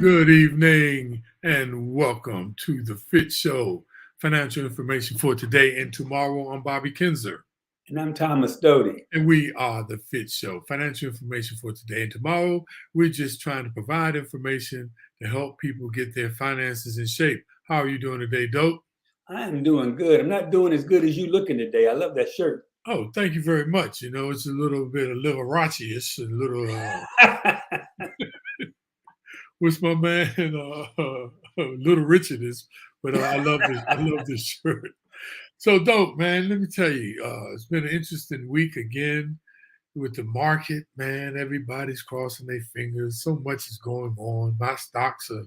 Good evening and welcome to the FITT Show. Financial information for today and tomorrow. I'm Bobby Kinzer. And I'm Thomas Doty. And we are the FITT Show. Financial information for today and tomorrow. We're just trying to provide information to help people get their finances in shape. How are you doing today, Dope? I am doing good. I'm not doing as good as you looking today. I love that shirt. Oh, thank you very much. You know, it's a little bit of Liberace-ish, a little... What's my man? Little Richard is, but I love this. I love this shirt. So Dope, man. Let me tell you, it's been an interesting week again with the market, man. Everybody's crossing their fingers. So much is going on. My stocks are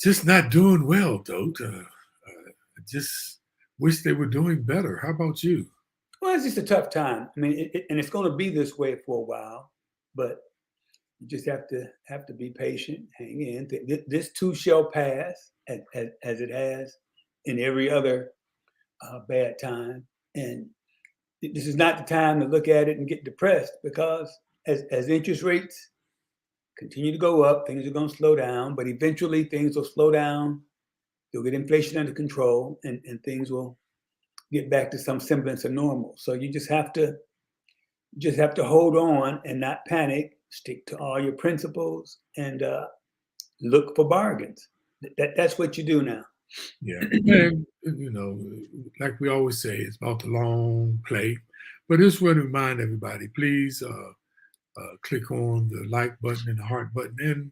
just not doing well, Dope. I just wish they were doing better. How about you? Well, it's just a tough time. I mean, and it's going to be this way for a while, but you just have to be patient, hang in. This too shall pass, as it has in every other bad time. And this is not the time to look at it and get depressed, because as interest rates continue to go up, things are going to slow down. But eventually, things will slow down. They'll get inflation under control, and things will get back to some semblance of normal. So you just have to hold on and not panic. Stick to all your principles and look for bargains. That's what you do now. Yeah, and you know, like we always say, it's about the long play. But just want to remind everybody, please click on the like button and the heart button, and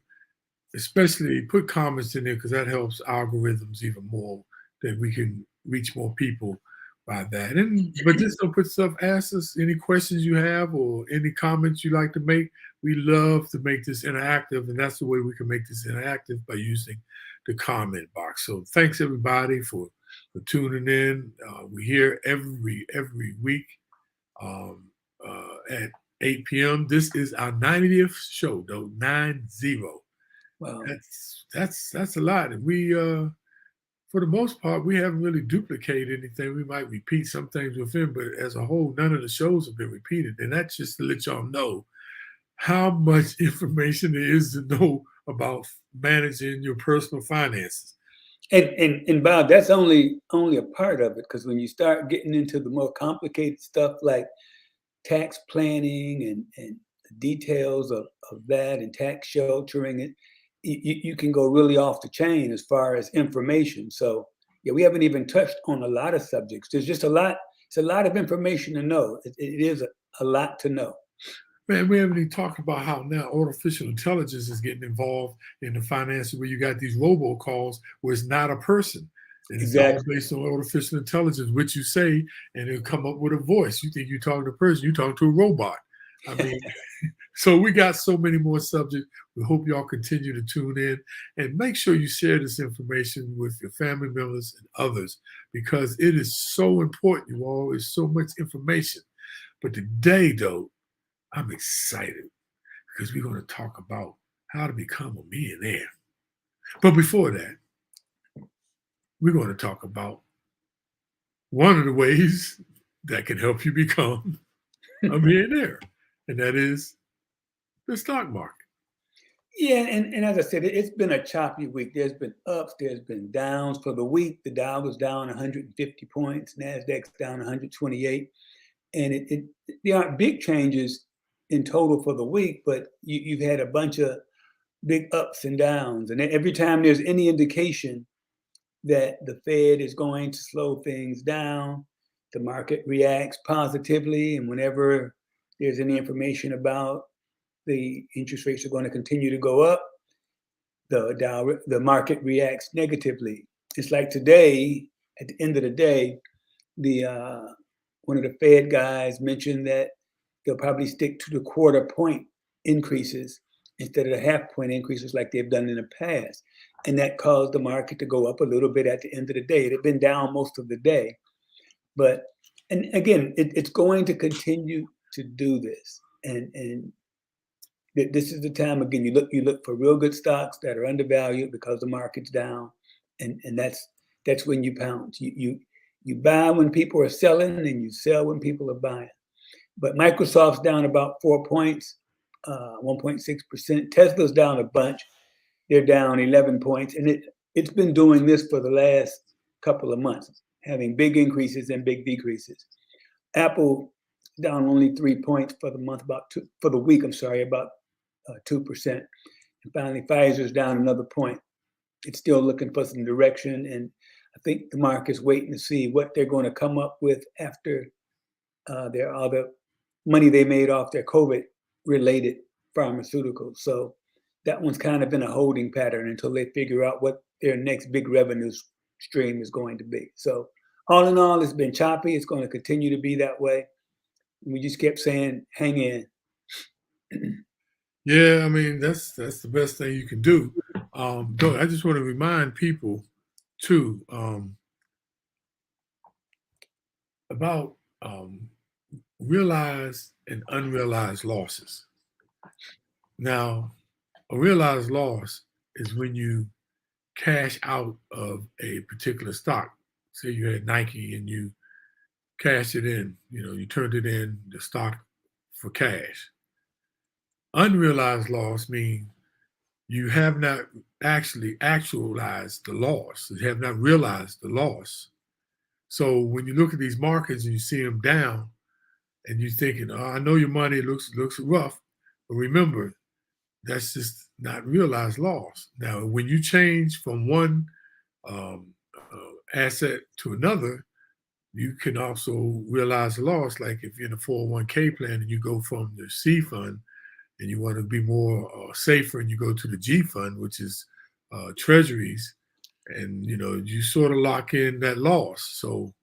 especially put comments in there, because that helps algorithms even more, that we can reach more people by that. But just don't put stuff. Ask us any questions you have or any comments you like to make. We love to make this interactive, and that's the way we can make this interactive, by using the comment box. So thanks everybody for tuning in. We're here every week at 8 p.m. This is our 90th show, though. 90. Wow. That's a lot. And we for the most part, we haven't really duplicated anything. We might repeat some things within, but as a whole, none of the shows have been repeated. And that's just to let y'all know how much information there is to know about managing your personal finances. And Bob, that's only a part of it, because when you start getting into the more complicated stuff like tax planning and the details of that and tax sheltering, you can go really off the chain as far as information. So yeah, we haven't even touched on a lot of subjects. There's just a lot. It's a lot of information to know. It is a lot to know. Man, we haven't even talked about how now artificial intelligence is getting involved in the finances, where you got these robocalls where it's not a person. And Exactly. It's all based on artificial intelligence, which you say, and it'll come up with a voice. You think you're talking to a person, you talk to a robot. I mean, so we got so many more subjects. We hope y'all continue to tune in, and make sure you share this information with your family members and others, because it is so important, you all. It's so much information. But today, though, I'm excited, because we're going to talk about how to become a millionaire. But before that, we're going to talk about one of the ways that can help you become a millionaire, and that is the stock market. Yeah, and as I said, it's been a choppy week. There's been ups, there's been downs. For the week, the Dow was down 150 points, Nasdaq's down 128, and there aren't big changes in total for the week, but you've had a bunch of big ups and downs. And every time there's any indication that the Fed is going to slow things down, the market reacts positively. And whenever there's any information about the interest rates are going to continue to go up, the market reacts negatively. It's like today, at the end of the day, one of the Fed guys mentioned that they'll probably stick to the quarter point increases instead of the half point increases like they've done in the past. And that caused the market to go up a little bit at the end of the day. It had been down most of the day. But, and again, it's going to continue to do this. And this is the time, again, you look for real good stocks that are undervalued because the market's down. And that's when you pounce. You buy when people are selling and you sell when people are buying. But Microsoft's down about 4 points, 1.6%. Tesla's down a bunch. They're down 11 points. And it's been doing this for the last couple of months, having big increases and big decreases. Apple down only 3 points for the month, for the week, about 2%. And finally, Pfizer's down another point. It's still looking for some direction. And I think the market's waiting to see what they're going to come up with after their other money they made off their COVID-related pharmaceuticals. So that one's kind of in a holding pattern until they figure out what their next big revenue stream is going to be. So all in all, it's been choppy. It's going to continue to be that way. We just kept saying, hang in. Yeah, I mean, that's the best thing you can do. Though I just want to remind people too about realized and unrealized losses. Now, a realized loss is when you cash out of a particular stock. Say you had Nike and you cashed it in, you turned it in the stock for cash. Unrealized loss means you have not actually actualized the loss. You have not realized the loss. So when you look at these markets and you see them down and you're thinking, oh, I know your money looks rough, but remember, that's just not realized loss. Now, when you change from one asset to another, you can also realize the loss. Like if you're in a 401k plan and you go from the C fund and you want to be more safer and you go to the G fund, which is treasuries, and you sort of lock in that loss. So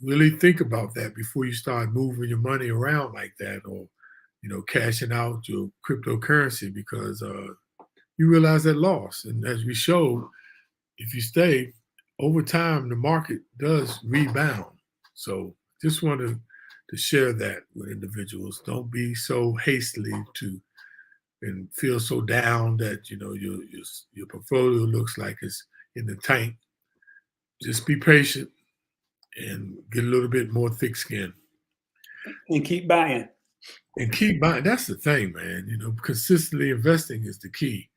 really think about that before you start moving your money around like that, or cashing out your cryptocurrency, because you realize that loss. And as we showed, if you stay over time, the market does rebound. So just wanted to share that with individuals. Don't be so hastily and feel so down that your portfolio looks like it's in the tank. Just be patient and get a little bit more thick skin. And keep buying. And keep buying. That's the thing, man. Consistently investing is the key.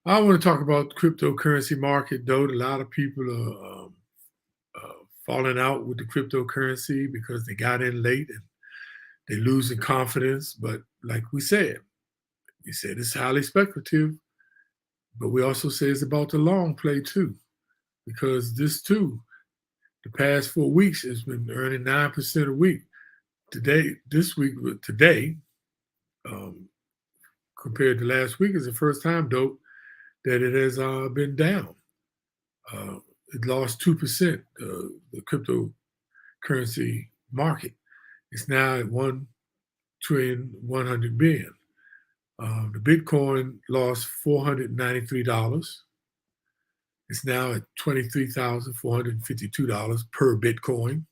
I want to talk about the cryptocurrency market, though. A lot of people are falling out with the cryptocurrency because they got in late and they're losing confidence. But like we said it's highly speculative, but we also say it's about the long play too, because this too, the past 4 weeks has been earning 9% a week. Today, compared to last week, is the first time, though, that it has been down. It lost 2%, the cryptocurrency market. It's now at $1.1 trillion. The Bitcoin lost $493. It's now at $23,452 per Bitcoin.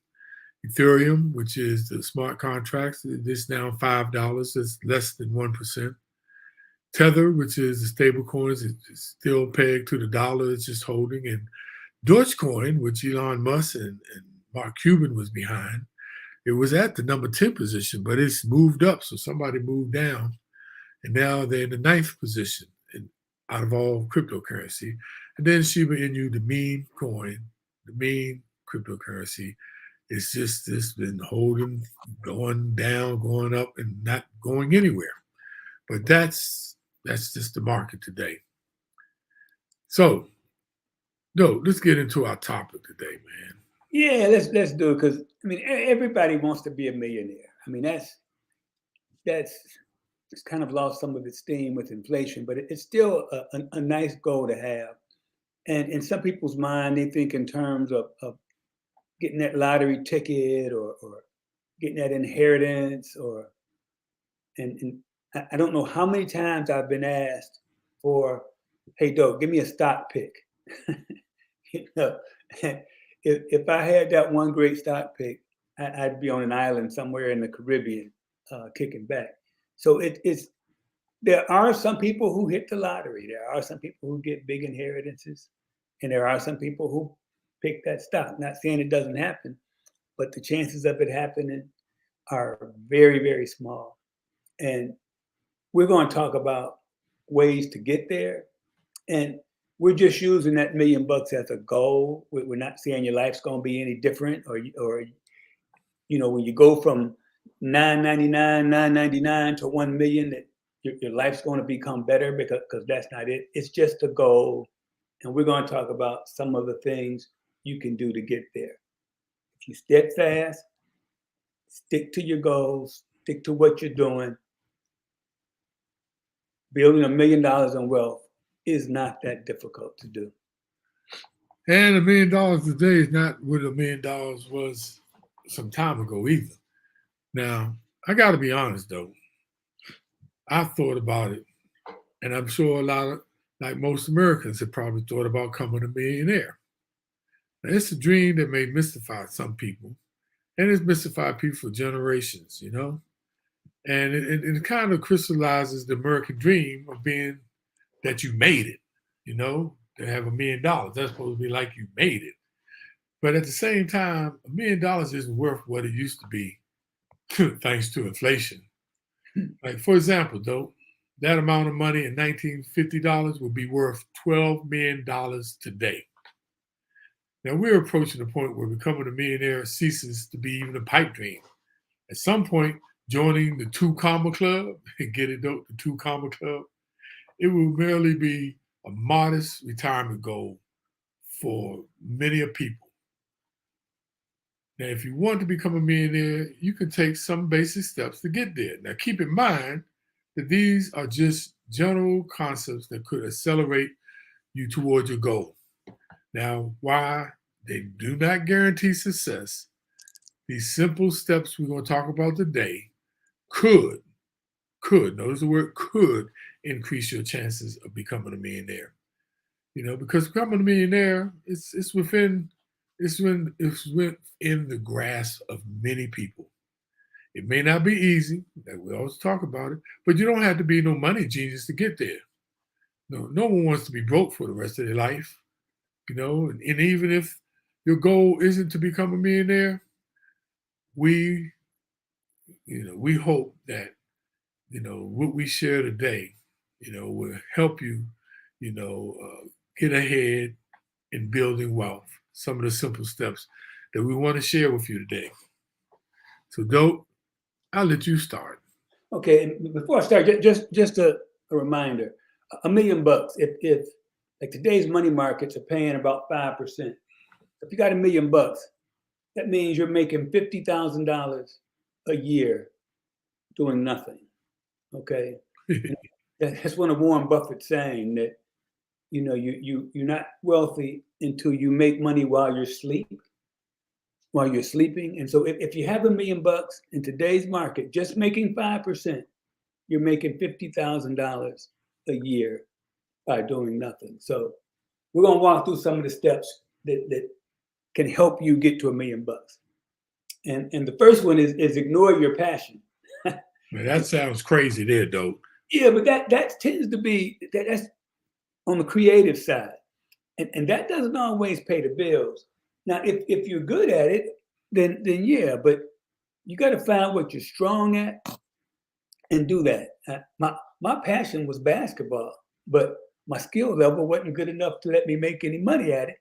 Ethereum, which is the smart contracts, is now $5. It's less than 1%. Tether, which is the stable coins, is still pegged to the dollar. It's just holding. And Dogecoin, which Elon Musk and Mark Cuban was behind, it was at the number 10 position, but it's moved up. So somebody moved down, and now they're in the 9th position out of all cryptocurrency. And then Shiba Inu, the meme coin, the meme cryptocurrency, it's been holding, going down, going up, and not going anywhere. But that's just the market today. So, let's get into our topic today, man. Yeah, let's do it, because everybody wants to be a millionaire. it's kind of lost some of its steam with inflation, but it's still a nice goal to have. And in some people's mind, they think in terms of getting that lottery ticket or getting that inheritance and I don't know how many times I've been asked for, hey, Doug, give me a stock pick. You know, if I had that one great stock pick, I'd be on an island somewhere in the Caribbean, kicking back. So it's there are some people who hit the lottery. There are some people who get big inheritances, and there are some people who pick that stock. Not saying it doesn't happen, but the chances of it happening are very, very small. And we're going to talk about ways to get there. And we're just using that $1,000,000 as a goal. We're not saying your life's going to be any different, or when you go from 999 to 1 million, that your life's going to become better, because that's not it. It's just a goal, and we're going to talk about some of the things you can do to get there. If you steadfast, stick to your goals, stick to what you're doing. Building $1,000,000 in wealth is not that difficult to do. And $1,000,000 today is not what $1,000,000 was some time ago either. Now, I got to be honest though. I thought about it, and I'm sure a lot of, like most Americans, have probably thought about becoming a millionaire. Now, it's a dream that may mystify some people, and it's mystified people for generations, And it kind of crystallizes the American dream of being that you made it, to have $1,000,000. That's supposed to be like you made it. But at the same time, $1,000,000 isn't worth what it used to be, thanks to inflation. Like, for example, though, that amount of money in 1950 would be worth $12 million today. Now, we're approaching the point where becoming a millionaire ceases to be even a pipe dream. At some point, joining the 2 Comma Club, get it, though, the 2 Comma Club, it will merely be a modest retirement goal for many of people. Now, if you want to become a millionaire, you can take some basic steps to get there. Now, keep in mind that these are just general concepts that could accelerate you towards your goal. Now, why they do not guarantee success, these simple steps we're going to talk about today could, notice the word could, increase your chances of becoming a millionaire. Because becoming a millionaire, it's within the grasp of many people. It may not be easy, that we always talk about it, but you don't have to be no money genius to get there. No one wants to be broke for the rest of their life, and even if your goal isn't to become a millionaire, we hope that, what we share today, will help you, get ahead in building wealth. Some of the simple steps that we want to share with you today. So, Dope, I'll let you start. Okay, and before I start, just a reminder: $1,000,000. If like today's money markets are paying about 5%. If you got $1,000,000, that means you're making $50,000 a year doing nothing. Okay, that's one of Warren Buffett's saying that you're not wealthy until you make money while you're sleeping. And so if you have $1,000,000 in today's market, just making 5%, you're making $50,000 a year by doing nothing. So we're going to walk through some of the steps that can help you get to $1,000,000. And the first one is ignore your passion. Man, that sounds crazy there, Dope. Yeah, but that tends to be, that's on the creative side. And that doesn't always pay the bills. Now, if you're good at it, then yeah, but you got to find what you're strong at and do that. My passion was basketball, but my skill level wasn't good enough to let me make any money at it.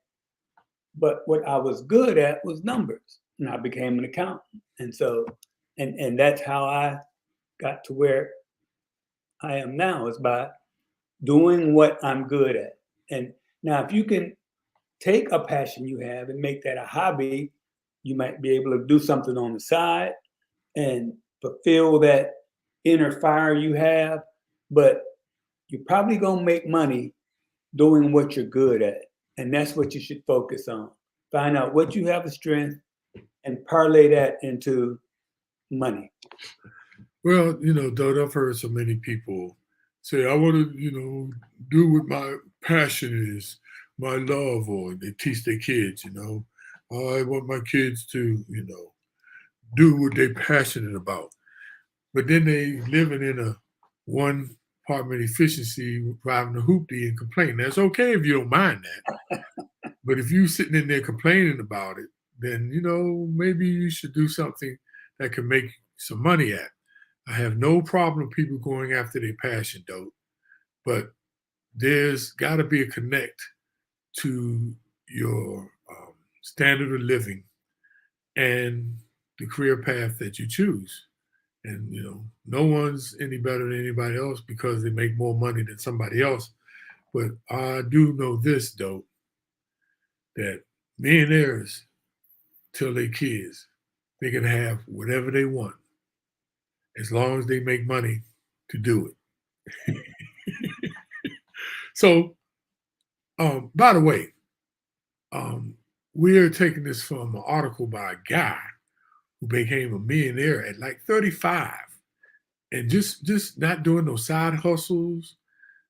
But what I was good at was numbers, and I became an accountant. And so, and that's how I got to where I am now, is by doing what I'm good at. And now, if you can take a passion you have and make that a hobby, you might be able to do something on the side and fulfill that inner fire you have, but you're probably gonna make money doing what you're good at. And that's what you should focus on. Find out what you have a strength and parlay that into money. Well, Doug, I've heard so many people say, I want to, do what my passion is, my love, or they teach their kids, "Oh, I want my kids to, do what they're passionate about." But then they living in a one apartment efficiency, driving a hoopty and complaining. That's okay if you don't mind that. But if you sitting in there complaining about it, then, maybe you should do something that can make some money at. I have no problem with people going after their passion, though. But there's got to be a connect to your standard of living and the career path that you choose. And, no one's any better than anybody else because they make more money than somebody else. But I do know this, though, that millionaires tell their kids they can have whatever they want as long as they make money to do it. So, by the way, we're taking this from an article by a guy who became a millionaire at like 35 and just not doing no side hustles,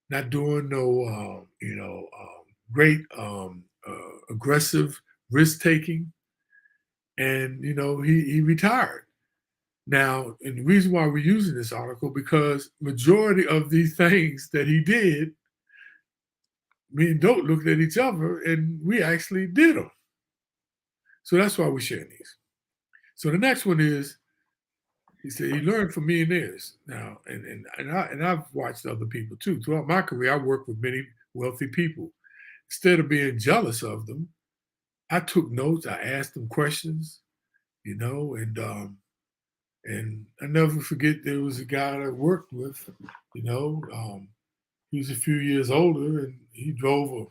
not doing no, great aggressive risk taking. And, he retired. Now, and the reason why we're using this article, because majority of these things that he did, me and Dope looked at each other and we actually did them. So that's why we're sharing these. So the next one is, he said he learned from millionaires. Now, and I've watched other people too. Throughout my career, I worked with many wealthy people. Instead of being jealous of them, I took notes. I asked them questions, and I never forget there was a guy that I worked with, he was a few years older and he drove a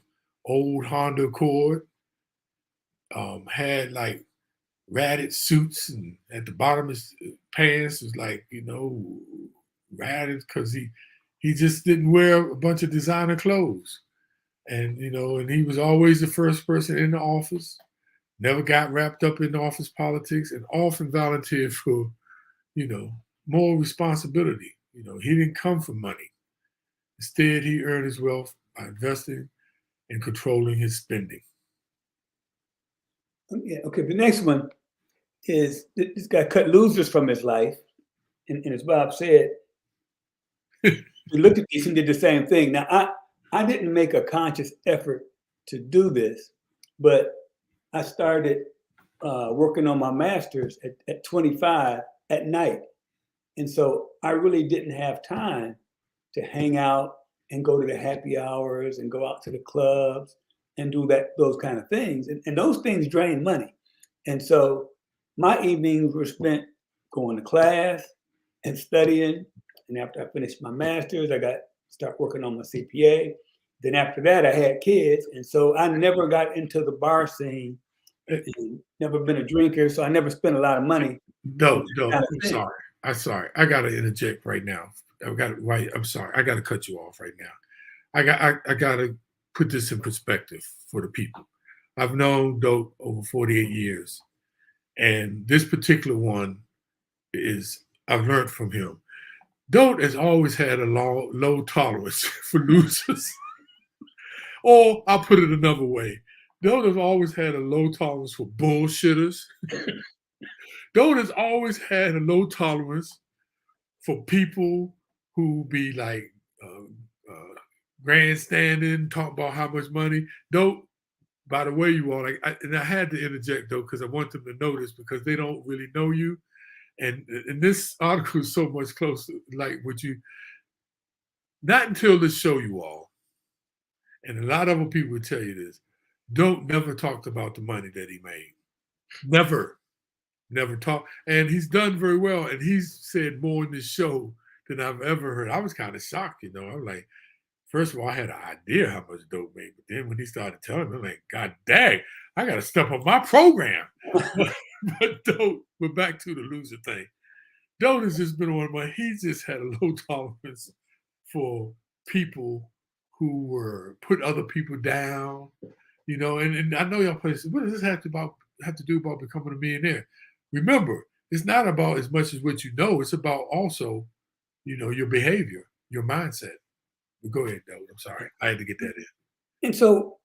old Honda Accord, had like ratted suits, and at the bottom of his pants was like, ratted because he just didn't wear a bunch of designer clothes. And, and he was always the first person in the office, never got wrapped up in office politics, and often volunteered for, more responsibility. He didn't come from money. Instead, he earned his wealth by investing and controlling his spending. Yeah, okay, the next one is this guy cut losers from his life. And as Bob said, he looked at these and did the same thing. Now, I didn't make a conscious effort to do this, but I started working on my master's at 25 at night. And so I really didn't have time to hang out and go to the happy hours and go out to the clubs and do those kind of things. And those things drain money. And so my evenings were spent going to class and studying. And after I finished my master's, I start working on my CPA. Then after that, I had kids. And so I never got into the bar scene, never been a drinker. So I never spent a lot of money. No, I'm sorry. I got to interject right now. I'm sorry. I got to cut you off right now. I got to put this in perspective for the people. I've known Dope over 48 years. And this particular one I've learned from him. Dope has always had a low tolerance for losers. Or I'll put it another way. Dope has always had a low tolerance for bullshitters. Dope has always had a low tolerance for people who be like grandstanding, talk about how much money. Dope, by the way, you all, and I had to interject though because I want them to know this because they don't really know you. And this article is so much closer, like what you, not until this show, you all, and a lot of other people would tell you this, Dope never talked about the money that he made. Never talked. And he's done very well. And he's said more in this show than I've ever heard. I was kind of shocked, I'm like, first of all, I had an idea how much Dope made. But then when he started telling me, I'm like, God dang, I got to step up my program. But Dope, we're back to the loser thing. Don't has just been on my. He just had a low tolerance for people who were put other people down, and I know y'all places. What does this have to do about becoming a millionaire? Remember, it's not about as much as what you know. It's about also, your behavior, your mindset. But go ahead, Dode. I'm sorry. I had to get that in. And so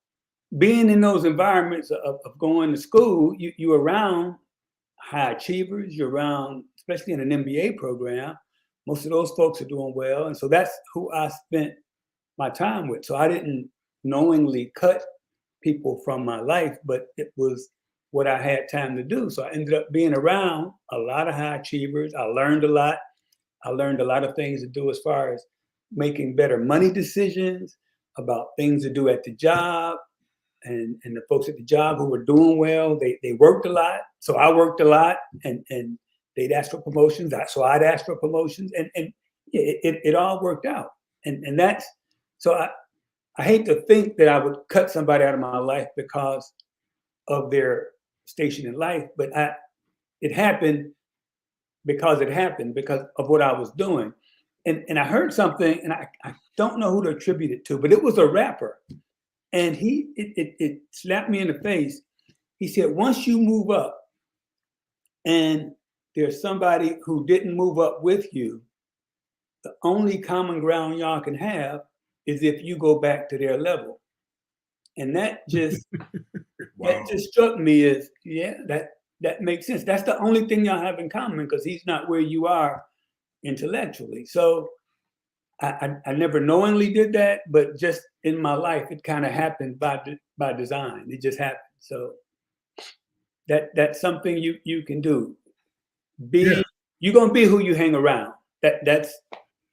being in those environments of going to school, you're around high achievers, you're around, especially in an MBA program, most of those folks are doing well. And so that's who I spent my time with. So I didn't knowingly cut people from my life, but it was what I had time to do. So I ended up being around a lot of high achievers. I learned a lot. I learned a lot of things to do as far as making better money decisions, about things to do at the job. And the folks at the job who were doing well, they worked a lot. So I worked a lot, and they'd ask for promotions. So I'd ask for promotions, and it all worked out. And that's, so I hate to think that I would cut somebody out of my life because of their station in life, but it happened because of what I was doing. And I heard something, and I don't know who to attribute it to, but it was a rapper. And it slapped me in the face. He said, once you move up and there's somebody who didn't move up with you, the only common ground y'all can have is if you go back to their level. And that just Wow. that just struck me as, yeah, that makes sense. That's the only thing y'all have in common, because he's not where you are intellectually. So I never knowingly did that, but just in my life, it kind of happened by design. It just happened. So that's something you can do. You're gonna be who you hang around. That's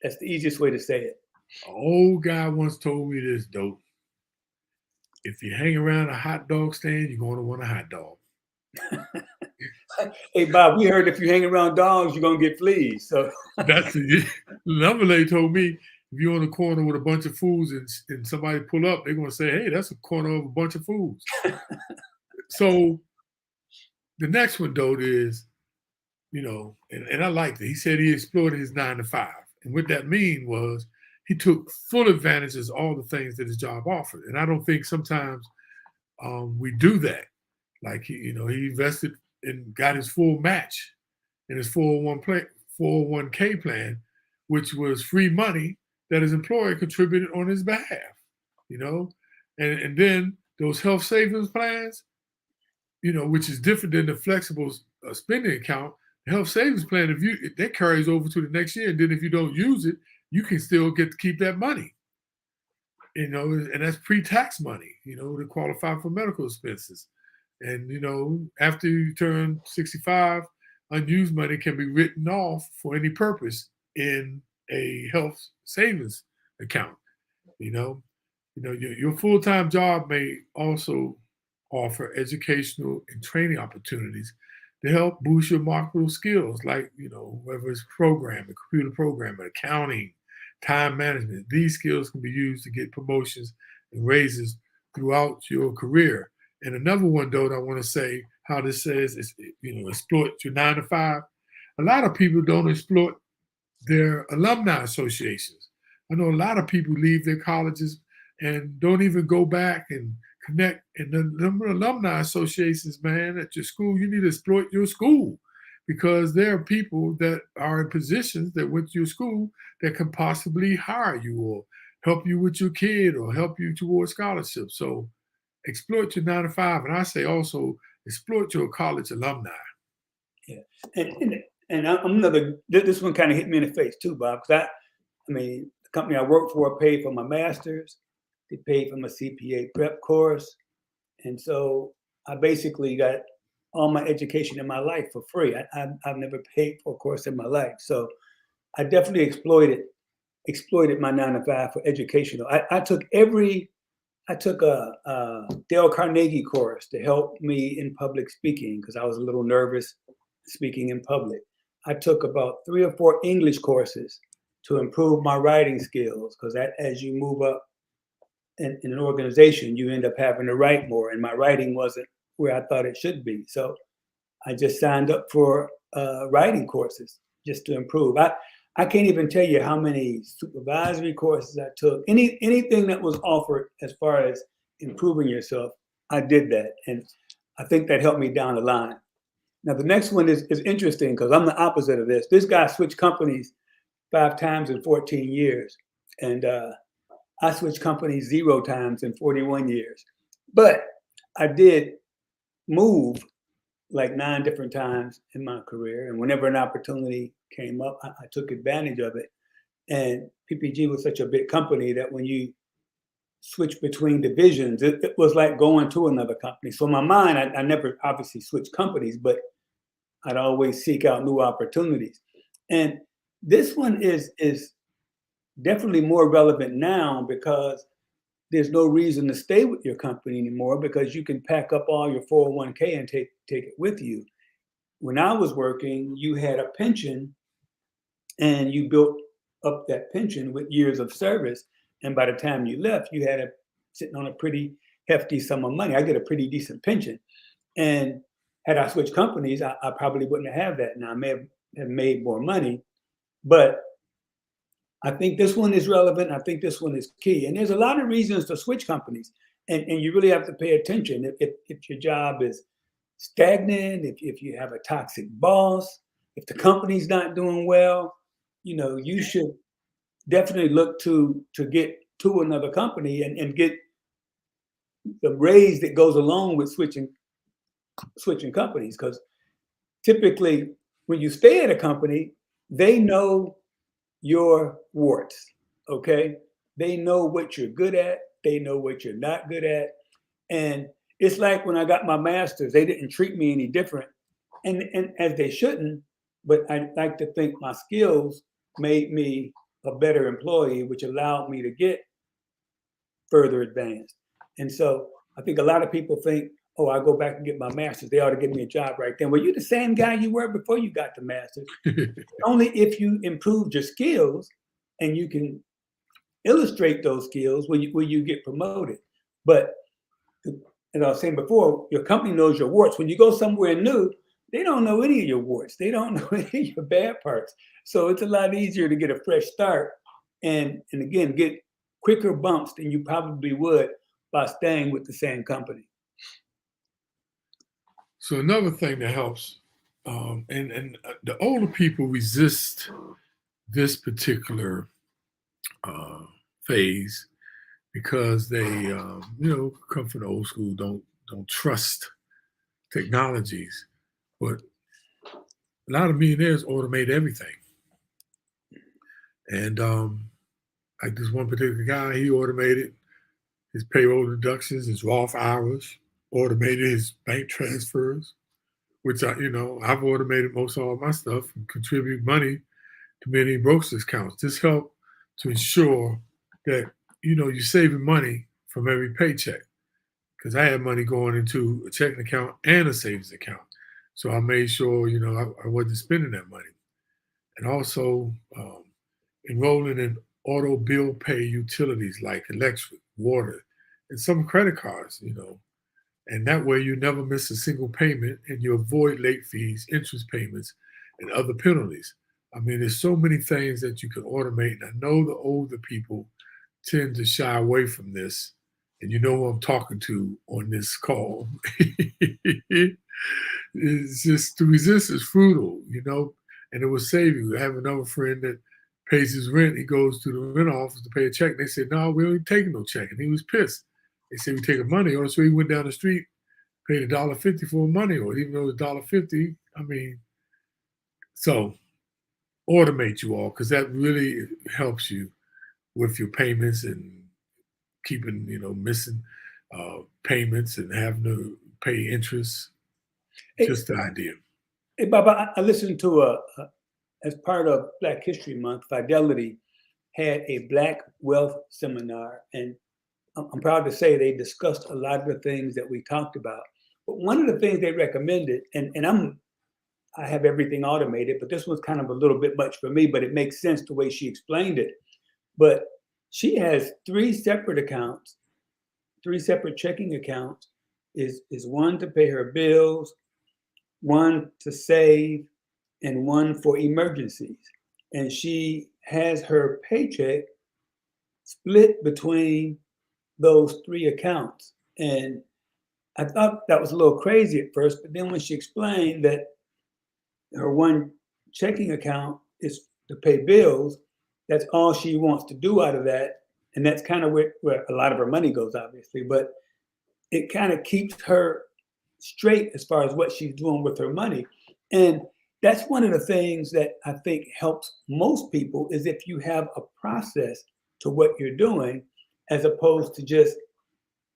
the easiest way to say it. An old guy once told me this, dope. If you hang around a hot dog stand, you're going to want a hot dog. Hey, Bob, we heard if you hang around dogs, you're gonna get fleas. So That's it. Another lady told me, if you're on the corner with a bunch of fools and somebody pull up, they're going to say, hey, that's a corner of a bunch of fools. So the next one, though, is, and I liked it. He said he exploited his 9 to 5. And what that mean was he took full advantage of all the things that his job offered. And I don't think sometimes we do that. Like, he invested and got his full match in his 401k plan, which was free money that his employer contributed on his behalf, and then those health savings plans, which is different than the flexible spending account. The health savings plan, that carries over to the next year, and then if you don't use it, you can still get to keep that money, and that's pre-tax money, to qualify for medical expenses. And, after you turn 65, unused money can be written off for any purpose in a health savings account. Your full-time job may also offer educational and training opportunities to help boost your marketable skills, like, whether it's programming, computer programming, accounting, time management. These skills can be used to get promotions and raises throughout your career. And another one, though, that I want to say how this says is, exploit your 9 to 5. A lot of people don't exploit their alumni associations. I know a lot of people leave their colleges and don't even go back and connect. And the alumni associations, man, at your school, you need to exploit your school, because there are people that are in positions that went to your school that can possibly hire you or help you with your kid or help you towards scholarships. So exploit your 9 to 5. And I say also exploit your college alumni. Yeah. And I'm this one kind of hit me in the face too, Bob, because the company I work for paid for my master's. They paid for my CPA prep course. And so I basically got all my education in my life for free. I've never paid for a course in my life. So I definitely exploited my 9 to 5 for educational. I took a Dale Carnegie course to help me in public speaking, because I was a little nervous speaking in public. I took about 3 or 4 English courses to improve my writing skills, because as you move up in an organization, you end up having to write more, and my writing wasn't where I thought it should be. So I just signed up for writing courses. just to improve. I can't even tell you how many supervisory courses I took. Anything that was offered as far as improving yourself, I did that. And I think that helped me down the line. Now, the next one is interesting because I'm the opposite of this. This guy switched companies 5 times in 14 years. And I switched companies 0 times in 41 years. But I did move like 9 different times in my career. And whenever an opportunity came up, I took advantage of it. And PPG was such a big company that when you switch between divisions, it was like going to another company. So in my mind, I never obviously switched companies, but I'd always seek out new opportunities. And this one is definitely more relevant now because there's no reason to stay with your company anymore because you can pack up all your 401k and take it with you. When I was working, you had a pension and you built up that pension with years of service. And by the time you left, you had sitting on a pretty hefty sum of money. I get a pretty decent pension. And had I switched companies, I probably wouldn't have that. Now I may have made more money, but I think this one is relevant. I think this one is key. And there's a lot of reasons to switch companies. And you really have to pay attention. If your job is stagnant, if you have a toxic boss, if the company's not doing well, you should definitely look to get to another company and get the raise that goes along with switching companies. Because typically when you stay at a company, they know your warts, okay? They know what you're good at. They know what you're not good at. And it's like when I got my master's, they didn't treat me any different, and as they shouldn't, but I like to think my skills made me a better employee, which allowed me to get further advanced. And so I think a lot of people think, oh, I go back and get my master's, they ought to give me a job right then. Well, you're the same guy you were before you got the master's. Only if you improved your skills and you can illustrate those skills will you get promoted. But as I was saying before, your company knows your warts. When you go somewhere new, they don't know any of your warts. They don't know any of your bad parts. So it's a lot easier to get a fresh start and again, get quicker bumps than you probably would by staying with the same company. So another thing that helps, and the older people resist this particular phase because they, come from the old school, don't trust technologies. But a lot of millionaires automate everything. And like this one particular guy, he automated his payroll deductions, his Roth hours, automated his bank transfers, which I've automated most of all my stuff and contribute money to many brokerage accounts. This helped to ensure that, you're saving money from every paycheck. Because I had money going into a checking account and a savings account. So I made sure, I wasn't spending that money. And also enrolling in auto bill pay utilities like electric, water, and some credit cards, And that way you never miss a single payment and you avoid late fees, interest payments, and other penalties. I mean, there's so many things that you can automate. And I know the older people tend to shy away from this. And you know who I'm talking to on this call. It's just to resist is frugal, and it will save you. I have another friend that pays his rent. He goes to the rent office to pay a check. They said, no, we ain't taking no check. And he was pissed. They said, we taking money order. So he went down the street, paid $1.50 for a money order, even though it's $1.50. I mean, so automate you all, because that really helps you with your payments and keeping, missing payments and having to pay interest. Just the idea. Hey, Baba, I listened to as part of Black History Month, Fidelity had a Black Wealth Seminar, and I'm proud to say they discussed a lot of the things that we talked about. But one of the things they recommended, and I have everything automated, but this was kind of a little bit much for me, but it makes sense the way she explained it. But she has 3 separate accounts, 3 separate checking accounts, is one to pay her bills, one to save, and one for emergencies. And she has her paycheck split between those 3 accounts. And I thought that was a little crazy at first, but then when she explained that her one checking account is to pay bills, that's all she wants to do out of that. And that's kind of where a lot of her money goes, obviously, but it kind of keeps her straight as far as what she's doing with her money. And that's one of the things that I think helps most people is if you have a process to what you're doing, as opposed to just,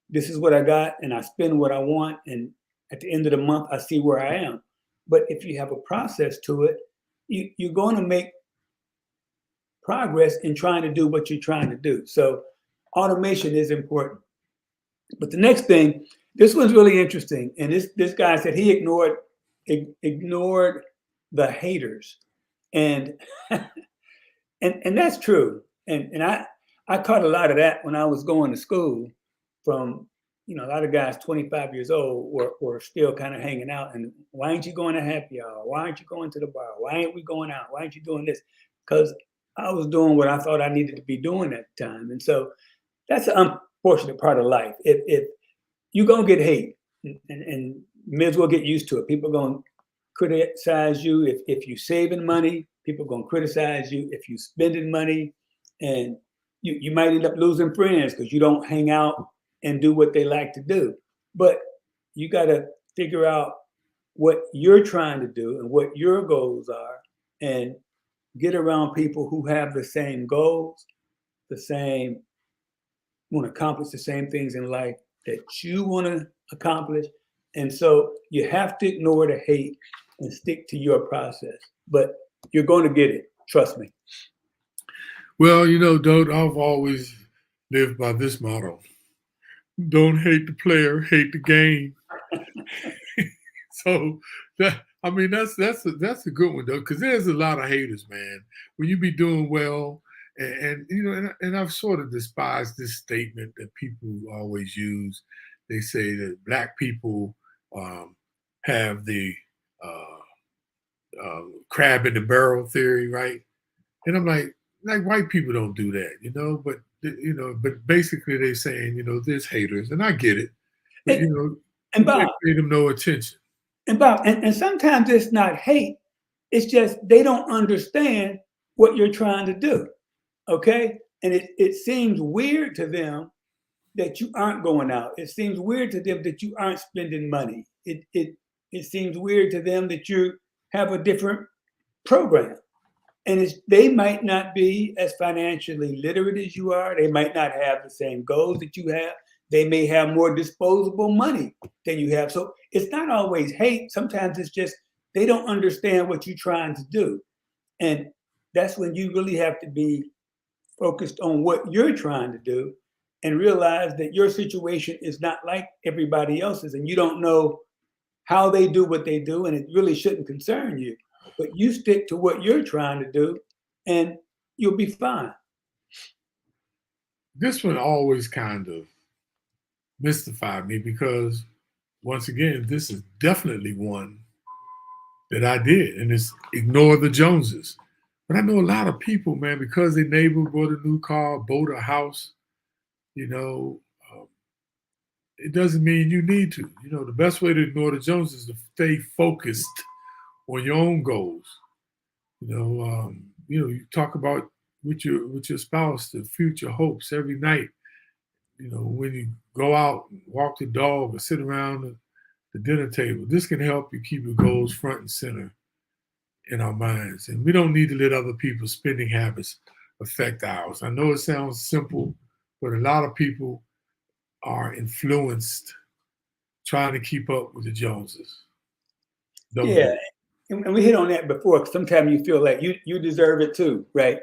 this is what I got and I spend what I want. And at the end of the month, I see where I am. But if you have a process to it, you're going to make progress in trying to do what you're trying to do. So automation is important. But the next thing, this was really interesting. And this guy said he ignored the haters. And and that's true. And I caught a lot of that when I was going to school from, a lot of guys 25 years old were still kind of hanging out. And why ain't you going to happy hour? Why aren't you going to the bar? Why ain't we going out? Why aren't you doing this? Because I was doing what I thought I needed to be doing at the time. And so that's an unfortunate part of life. If you're going to get hate and may as well get used to it. People are going to criticize you if you're saving money. People are going to criticize you if you're spending money. And you might end up losing friends because you don't hang out and do what they like to do. But you got to figure out what you're trying to do and what your goals are and get around people who have the same goals, want to accomplish the same things in life that you want to accomplish. And so you have to ignore the hate and stick to your process. But you're going to get it. Trust me. Well, Dote, I've always lived by this motto. Don't hate the player, hate the game. So that's a good one, though, because there's a lot of haters, man. When you be doing well, and I've sort of despised this statement that people always use. They say that Black people have the crab in the barrel theory, right? And I'm like white people don't do that, but basically they're saying, there's haters, and I get it, but and Bob, pay them no attention. And Bob, and sometimes it's not hate, it's just they don't understand what you're trying to do. Okay? And it seems weird to them that you aren't going out. It seems weird to them that you aren't spending money. It seems weird to them that you have a different program. And they might not be as financially literate as you are. They might not have the same goals that you have. They may have more disposable money than you have. So it's not always hate. Sometimes it's just they don't understand what you're trying to do. And that's when you really have to be focused on what you're trying to do and realize that your situation is not like everybody else's and you don't know how they do what they do, and it really shouldn't concern you. But you stick to what you're trying to do and you'll be fine. This one always kind of mystified me because, once again, this is definitely one that I did, and it's ignore the Joneses. But I know a lot of people, man, because their neighbor bought a new car, bought a house, it doesn't mean you need to. The best way to ignore the Joneses is to stay focused on your own goals. You talk about with your spouse, the future hopes every night. When you go out and walk the dog or sit around the dinner table, this can help you keep your goals front and center in our minds. And we don't need to let other people's spending habits affect ours. I know it sounds simple, but a lot of people are influenced trying to keep up with the Joneses. Yeah. And we hit on that before. Sometimes you feel like you deserve it too, right?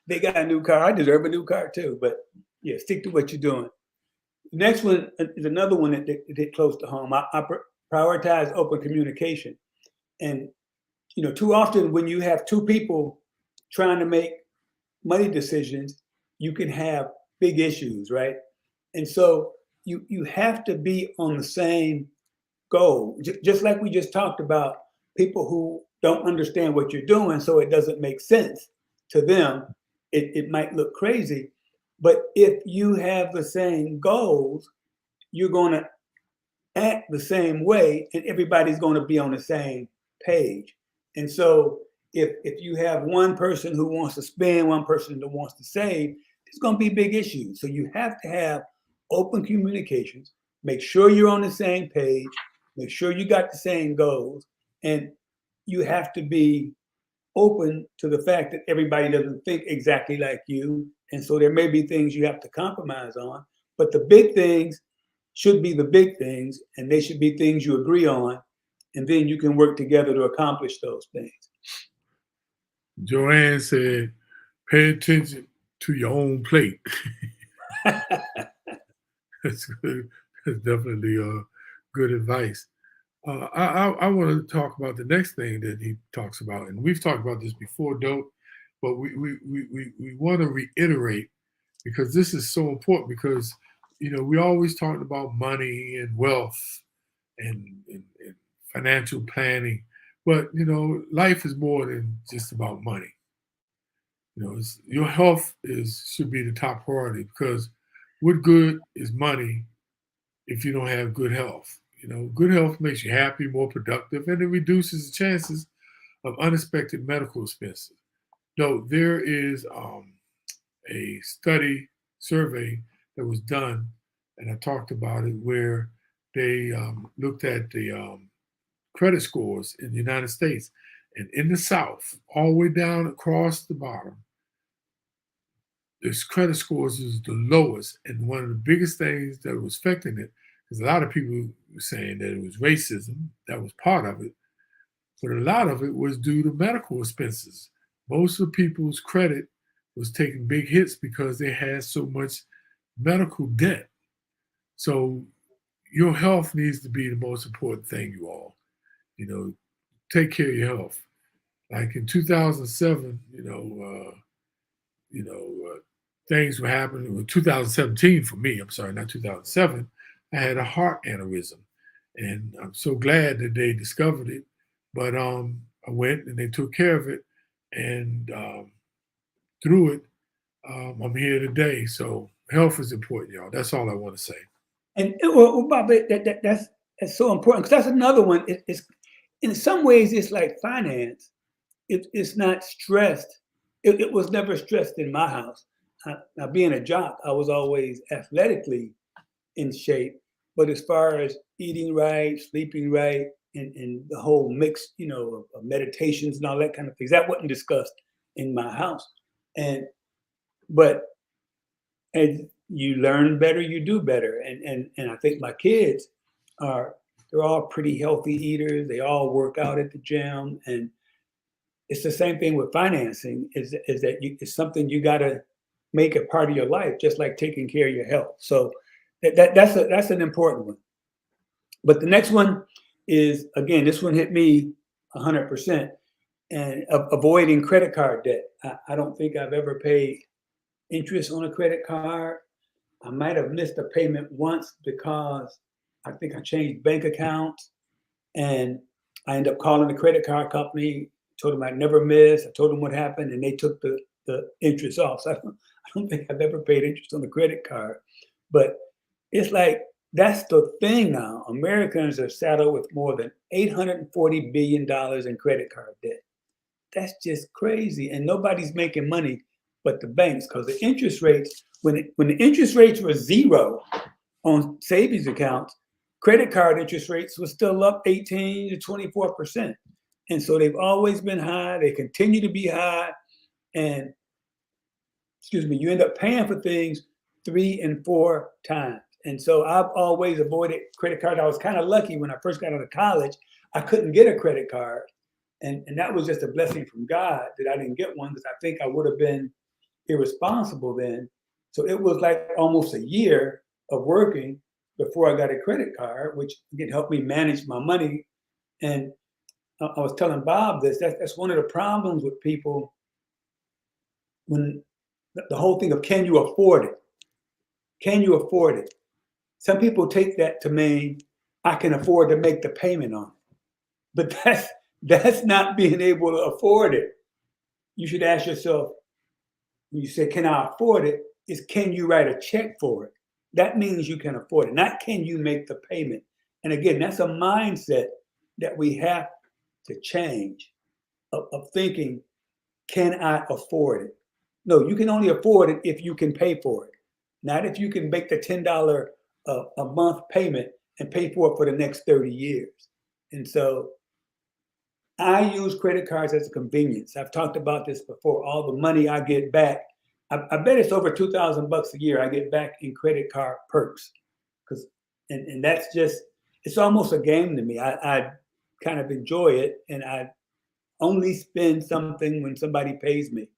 They got a new car. I deserve a new car too. But yeah, stick to what you're doing. Next one is another one that hit close to home. I prioritize open communication. And, too often when you have two people trying to make money decisions, you can have big issues, right? And so you have to be on the same goal. Just like we just talked about, people who don't understand what you're doing, so it doesn't make sense to them. It might look crazy, but if you have the same goals, you're going to act the same way, and everybody's going to be on the same page. And so if you have one person who wants to spend, one person that wants to save, there's going to be big issues. So you have to have open communications, make sure you're on the same page, make sure you got the same goals, and you have to be open to the fact that everybody doesn't think exactly like you. And so there may be things you have to compromise on, but the big things should be the big things, and they should be things you agree on, and then you can work together to accomplish those things. Joanne said, pay attention to your own plate. That's good. That's definitely good advice. I want to talk about the next thing that he talks about, and we've talked about this before, Dope, but we want to reiterate, because this is so important, because we always talking about money and wealth and financial planning, but life is more than just about money. Your health should be the top priority, because what good is money if you don't have good health? Good health makes you happy, more productive, and it reduces the chances of unexpected medical expenses. No, there is a survey that was done, and I talked about it, where they looked at the credit scores in the United States, and in the South, all the way down across the bottom, this credit scores is the lowest. And one of the biggest things that was affecting it, because a lot of people were saying that it was racism, that was part of it, but a lot of it was due to medical expenses. Most of the people's credit was taking big hits because they had so much medical debt. So your health needs to be the most important thing, you all. Take care of your health. Like in 2007, things were happening. In 2017 for me, I'm sorry, not 2007, I had a heart aneurysm. And I'm so glad that they discovered it. But I went and they took care of it. And through it, I'm here today. So health is important, y'all. That's all I want to say. And well, Bob, that's so important, because that's another one. It's in some ways it's like finance. It's not stressed. It was never stressed in my house. Now, being a jock, I was always athletically in shape, but as far as eating right, sleeping right, and the whole mix, of meditations and all that kind of things, that wasn't discussed in my house. But as you learn better, you do better. And I think my kids they're all pretty healthy eaters. They all work out at the gym, and it's the same thing with financing. Is that it's something you got to make a part of your life, just like taking care of your health. So that's an important one. But the next one is, again, this one hit me 100%, and avoiding credit card debt. I don't think I've ever paid interest on a credit card. I might have missed a payment once because I think I changed bank accounts, and I ended up calling the credit card company, told them I'd never miss. I told them what happened, and they took the interest off. So I don't think I've ever paid interest on the credit card. But it's like, that's the thing now. Americans are saddled with more than $840 billion in credit card debt. That's just crazy. And nobody's making money but the banks, because the interest rates, when the interest rates were zero on savings accounts, credit card interest rates were still up 18 to 24%. And so they've always been high. They continue to be high. And, you end up paying for things 3 and 4 times. And so I've always avoided credit card. I was kind of lucky when I first got out of college. I couldn't get a credit card. And that was just a blessing from God that I didn't get one, because I think I would have been irresponsible then. So it was like almost a year of working before I got a credit card, which again helped me manage my money. And I was telling Bob this, that's one of the problems with people, when the whole thing of, can you afford it? Can you afford it? Some people take that to mean I can afford to make the payment on it. But That's not being able to afford it. You should ask yourself, when you say, can I afford it? Is can you write a check for it? That means you can afford it, not can you make the payment. And again, that's a mindset that we have to change of thinking, can I afford it? No, you can only afford it if you can pay for it, not if you can make the $10 a month payment and pay for it for the next 30 years. And so I use credit cards as a convenience. I've talked about this before. All the money I get back, I bet it's over $2,000 a year I get back in credit card perks. And that's just, it's almost a game to me. I kind of enjoy it, and I only spend something when somebody pays me.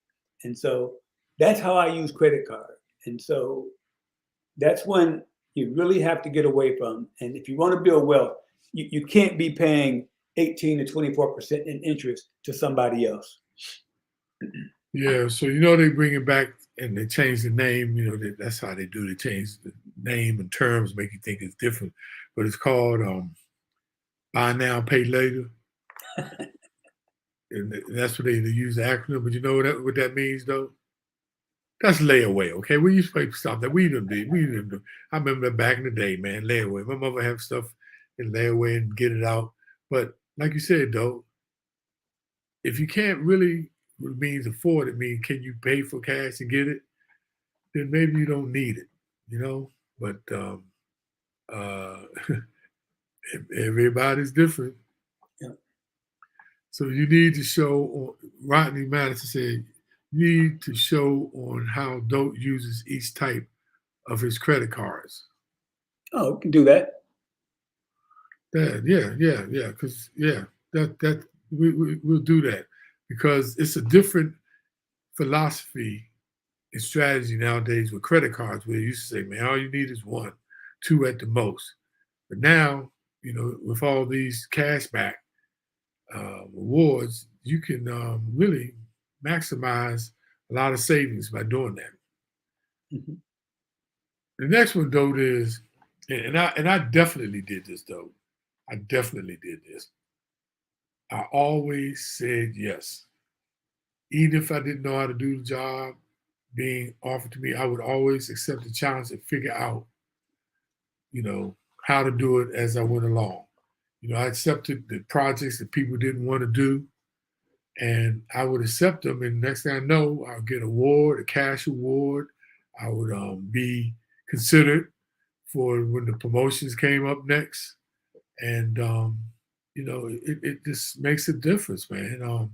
And so that's how I use credit card. And so that's when you really have to get away from. And if you want to build wealth, you can't be paying 18 to 24% in interest to somebody else. Yeah, so they bring it back and they change the name. That's how they do. They change the name and terms, make you think it's different, but it's called buy now, pay later, and that's what they use the acronym. But you know what that means, though? That's layaway. Okay, we used to stop that. We didn't do. I remember back in the day, man, layaway. My mother have stuff in layaway and get it out. But like you said, though, if you can't really means afford it, mean can you pay for cash and get it, then maybe you don't need it, But everybody's different. Yeah. So you need to show, Rodney Madison said, you need to show on how Dope uses each type of his credit cards. Oh, we can do that. Yeah. Because that we'll do that because it's a different philosophy and strategy nowadays with credit cards, where you used to say, man, all you need is one, two at the most. But now, with all these cashback rewards, you can really maximize a lot of savings by doing that. Mm-hmm. The next one, though, is, and I definitely did this, though. I definitely did this. I always said yes. Even if I didn't know how to do the job being offered to me, I would always accept the challenge and figure out, how to do it as I went along. I accepted the projects that people didn't want to do, and I would accept them. And next thing I know, I'll get an award, a cash award. I would be considered for when the promotions came up next. And, it just makes a difference, man.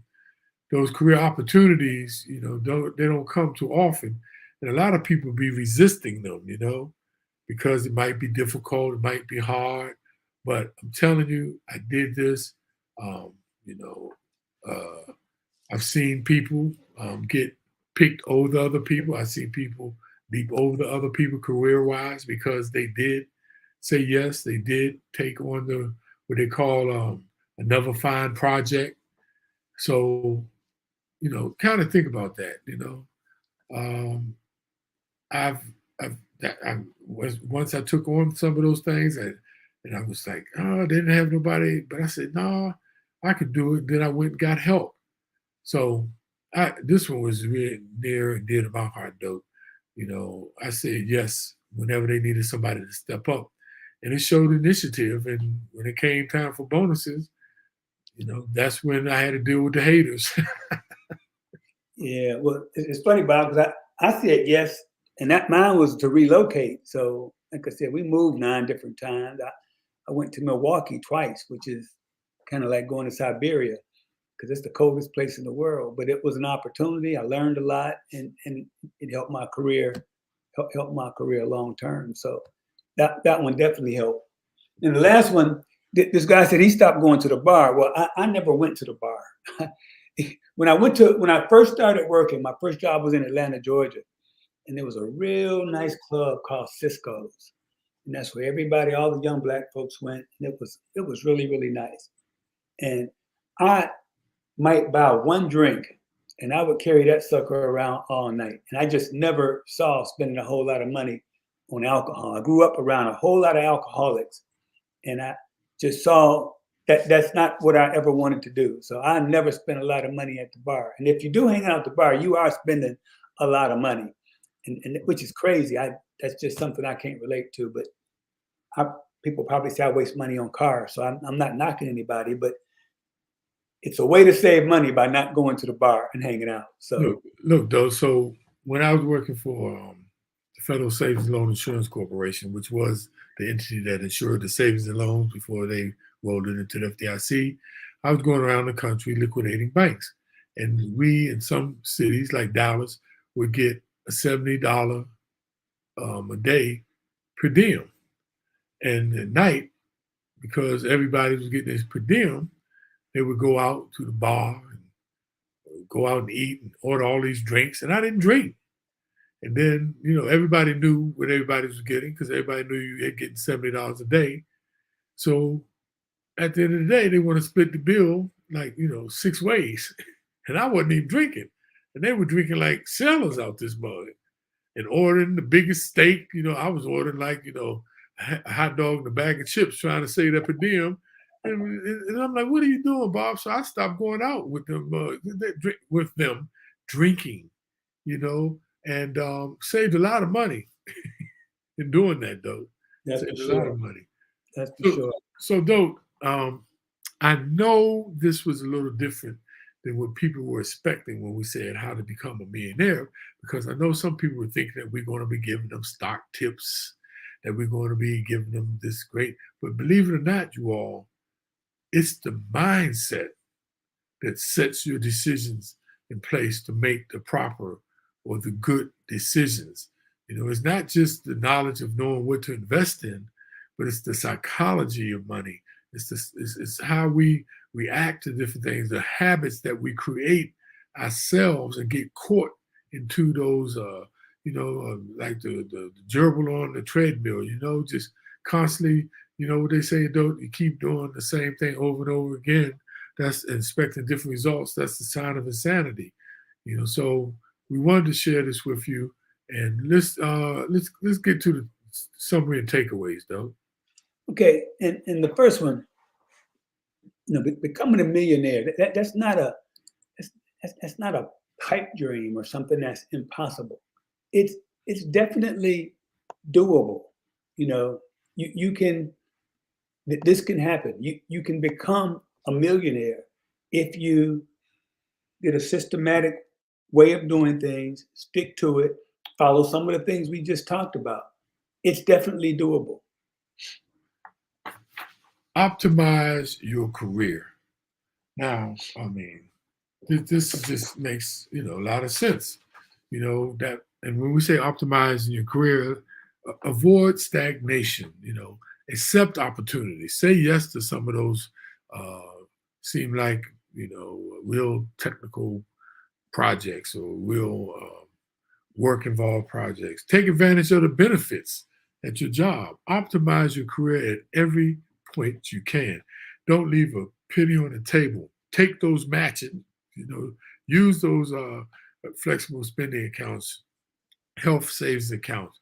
Those career opportunities, they don't come too often. And a lot of people be resisting them, because it might be difficult, it might be hard. But I'm telling you, I did this. I've seen people get picked over the other people. I've seen people leap over the other people career-wise because they did say yes. They did take on what they call another fine project. So, kind of think about that. Once I took on some of those things, and I was like, oh, I didn't have nobody, but I said, no, I could do it. Then I went and got help. So this one was really near and dear to my heart, though. I said yes whenever they needed somebody to step up, and it showed initiative. And when it came time for bonuses, that's when I had to deal with the haters. Yeah, well, it's funny, Bob, because I said yes, and that mine was to relocate. So, like I said, we moved 9 different times. I went to Milwaukee twice, which is kind of like going to Siberia, because it's the coldest place in the world. But it was an opportunity. I learned a lot, and it helped my career, helped my career long term. So that one definitely helped. And the last one, this guy said he stopped going to the bar. Well, I never went to the bar. When I first started working, my first job was in Atlanta, Georgia, and there was a real nice club called Cisco's, and that's where all the young Black folks went, and it was really, really nice. And I might buy one drink, and I would carry that sucker around all night, and I just never saw spending a whole lot of money on alcohol. I grew up around a whole lot of alcoholics, and I just saw that's not what I ever wanted to do. So I never spent a lot of money at the bar. And if you do hang out at the bar, you are spending a lot of money, and which is crazy. That's just something I can't relate to. But people probably say I waste money on cars, so I'm not knocking anybody, but it's a way to save money by not going to the bar and hanging out. So look, though. So when I was working for the Federal Savings and Loan Insurance Corporation, which was the entity that insured the savings and loans before they rolled it into the FDIC, I was going around the country liquidating banks, and we in some cities like Dallas would get a $70 a day per diem, and at night, because everybody was getting this per diem, they would go out to the bar and go out and eat and order all these drinks, and I didn't drink. And then, everybody knew what everybody was getting because everybody knew you were getting $70 a day. So at the end of the day, they want to split the bill like, 6 ways. And I wasn't even drinking. And they were drinking like sailors out this mug and ordering the biggest steak. I was ordering like, a hot dog and a bag of chips trying to save that per diem. And I'm like, what are you doing, Bob? So I stopped going out with them, drinking, and saved a lot of money in doing that, though. That's saved for a sure. lot of money. That's for sure. So, Dope, I know this was a little different than what people were expecting when we said how to become a millionaire, because I know some people were thinking that we're going to be giving them stock tips, that we're going to be giving them this great. But believe it or not, you all, it's the mindset that sets your decisions in place to make the proper or the good decisions. It's not just the knowledge of knowing what to invest in, but it's the psychology of money. It's how we react to different things, the habits that we create ourselves and get caught into those, like the gerbil on the treadmill, just constantly, what they say, you keep doing the same thing over and over again. That's expecting different results. That's the sign of insanity. So we wanted to share this with you, and let's get to the summary and takeaways, though. Okay, and the first one, becoming a millionaire, that's not a pipe dream or something that's impossible. It's definitely doable. You can. This can happen. You can become a millionaire if you get a systematic way of doing things, stick to it, follow some of the things we just talked about. It's definitely doable. Optimize your career. Now, this just makes a lot of sense. That, and when we say optimize in your career, avoid stagnation. Accept opportunities. Say yes to some of those seem like real technical projects or real work involved projects. Take advantage of the benefits at your job. Optimize your career at every point you can. Don't leave a penny on the table. Take those matching, use those flexible spending accounts, health savings accounts,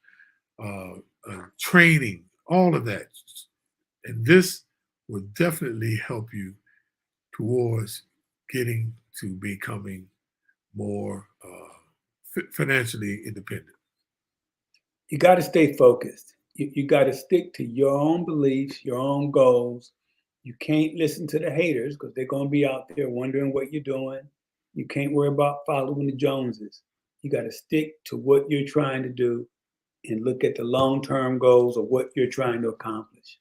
training, all of that. And this will definitely help you towards getting to becoming more financially independent. You got to stay focused. You got to stick to your own beliefs, your own goals. You can't listen to the haters because they're going to be out there wondering what you're doing. You can't worry about following the Joneses. You got to stick to what you're trying to do and look at the long-term goals of what you're trying to accomplish.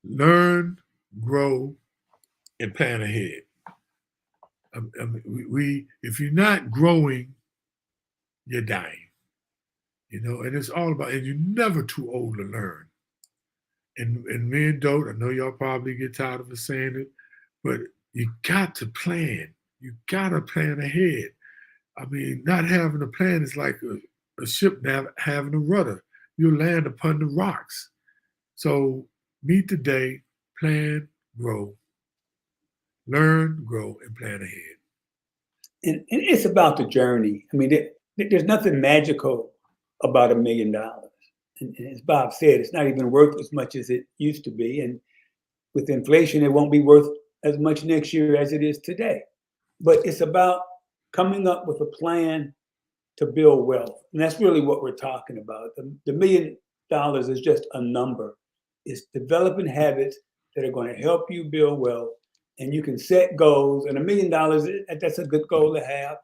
Learn, grow, and plan ahead. If you're not growing, you're dying. And it's all about, and you're never too old to learn. And me and Dote, I know y'all probably get tired of us saying it, but you got to plan. You got to plan ahead. Not having a plan is like a ship having a rudder. You'll land upon the rocks. So meet the day, plan, grow. Learn, grow, and plan ahead. And it's about the journey. There's nothing magical about $1 million. And as Bob said, it's not even worth as much as it used to be. And with inflation, it won't be worth as much next year as it is today. But it's about coming up with a plan to build wealth. And that's really what we're talking about. The $1 million is just a number. It's developing habits that are going to help you build wealth. And you can set goals. And $1 million, that's a good goal to have.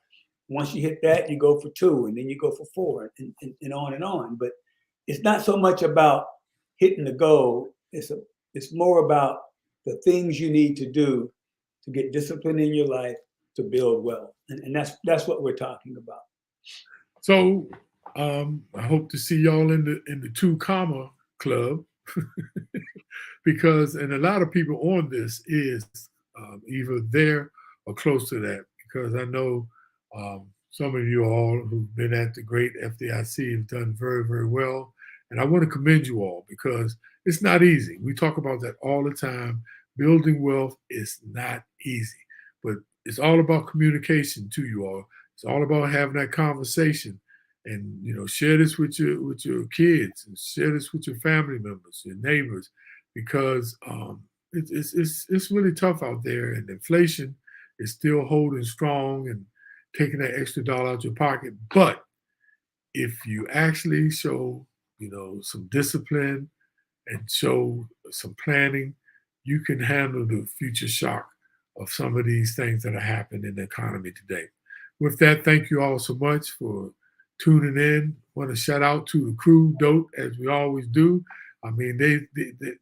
Once you hit that, you go for 2, and then you go for 4, and on and on. But it's not so much about hitting the goal. It's more about the things you need to do to get discipline in your life to build wealth. And that's what we're talking about. So I hope to see y'all in the 2 comma club because, and a lot of people on this is either there or close to that, because I know some of you all who've been at the great FDIC have done very, very well. And I want to commend you all because it's not easy. We talk about that all the time. Building wealth is not easy, but it's all about communication to you all. It's all about having that conversation, and share this with your kids, and share this with your family members, your neighbors, because it's really tough out there, and inflation is still holding strong and taking that extra dollar out your pocket. But if you actually show some discipline and show some planning, you can handle the future shock of some of these things that are happening in the economy today. With that, thank you all so much for tuning in. I want to shout out to the crew, Dope, as we always do. I mean,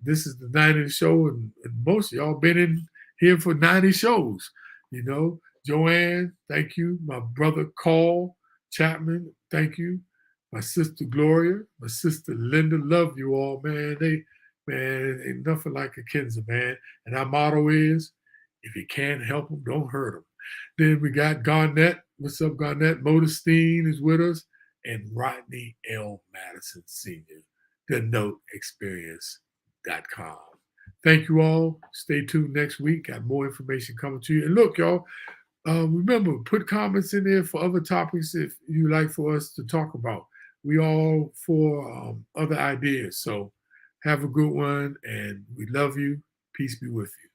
this is the 90 show, and most of y'all been in here for 90 shows. Joanne, thank you. My brother Carl Chapman, thank you. My sister Gloria, my sister Linda, love you all, man. Ain't nothing like a Kinza, man. And our motto is, if you can't help them, don't hurt them. Then we got Garnett. What's up, Garnett? Modestine is with us. And Rodney L. Madison Sr., TheNoteExperience.com. Thank you all. Stay tuned next week. Got more information coming to you. And look, y'all, remember, put comments in there for other topics if you like for us to talk about. We all for other ideas. So have a good one, and we love you. Peace be with you.